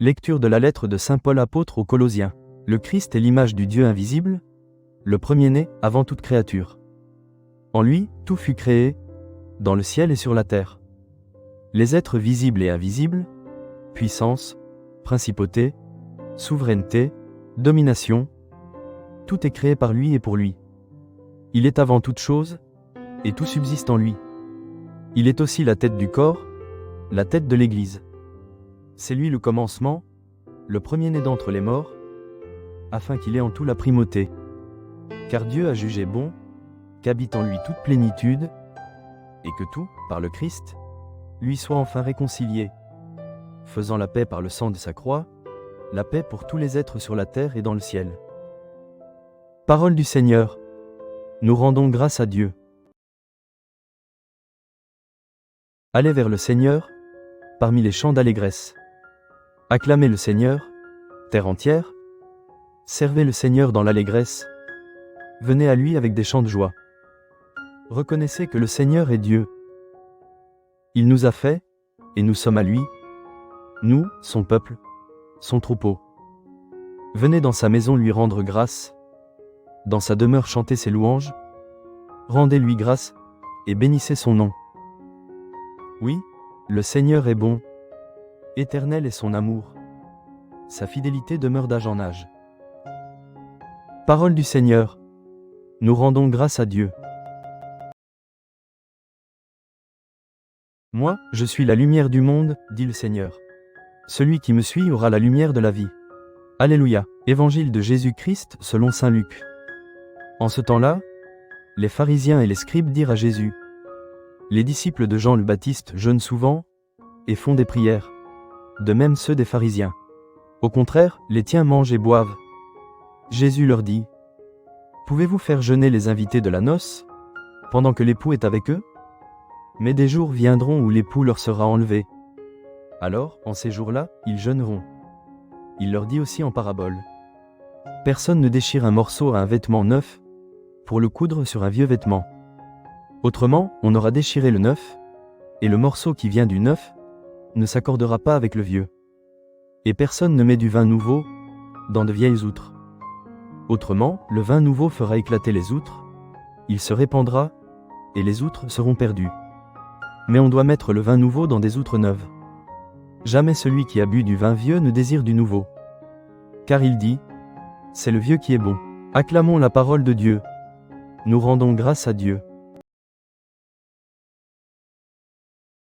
Lecture de la lettre de saint Paul apôtre aux Colossiens. Le Christ est l'image du Dieu invisible, le premier-né avant toute créature. En lui, tout fut créé, dans le ciel et sur la terre. Les êtres visibles et invisibles, puissance, principauté, souveraineté, domination, tout est créé par lui et pour lui. Il est avant toute chose, et tout subsiste en lui. Il est aussi la tête du corps, la tête de l'Église. C'est lui le commencement, le premier-né d'entre les morts, afin qu'il ait en tout la primauté. Car Dieu a jugé bon, qu'habite en lui toute plénitude, et que tout, par le Christ, lui soit enfin réconcilié, faisant la paix par le sang de sa croix, la paix pour tous les êtres sur la terre et dans le ciel. Parole du Seigneur. Nous rendons grâce à Dieu. Allez vers le Seigneur, parmi les chants d'allégresse. Acclamez le Seigneur, terre entière. Servez le Seigneur dans l'allégresse. Venez à lui avec des chants de joie. Reconnaissez que le Seigneur est Dieu. Il nous a fait, et nous sommes à lui, nous, son peuple, son troupeau. Venez dans sa maison lui rendre grâce, dans sa demeure chanter ses louanges, rendez-lui grâce, et bénissez son nom. Oui, le Seigneur est bon, éternel est son amour, sa fidélité demeure d'âge en âge. Parole du Seigneur. Nous rendons grâce à Dieu. Moi, je suis la lumière du monde, dit le Seigneur. Celui qui me suit aura la lumière de la vie. Alléluia. Évangile de Jésus-Christ selon saint Luc. En ce temps-là, les pharisiens et les scribes dirent à Jésus: les disciples de Jean le Baptiste jeûnent souvent et font des prières, de même ceux des pharisiens. Au contraire, les tiens mangent et boivent. Jésus leur dit: pouvez-vous faire jeûner les invités de la noce, pendant que l'époux est avec eux? Mais des jours viendront où l'époux leur sera enlevé. Alors, en ces jours-là, ils jeûneront. Il leur dit aussi en parabole: personne ne déchire un morceau à un vêtement neuf, pour le coudre sur un vieux vêtement. Autrement, on aura déchiré le neuf, et le morceau qui vient du neuf ne s'accordera pas avec le vieux. Et personne ne met du vin nouveau dans de vieilles outres. Autrement, le vin nouveau fera éclater les outres, il se répandra, et les outres seront perdues. Mais on doit mettre le vin nouveau dans des outres neuves. Jamais celui qui a bu du vin vieux ne désire du nouveau. Car il dit: c'est le vieux qui est bon. Acclamons la parole de Dieu. Nous rendons grâce à Dieu.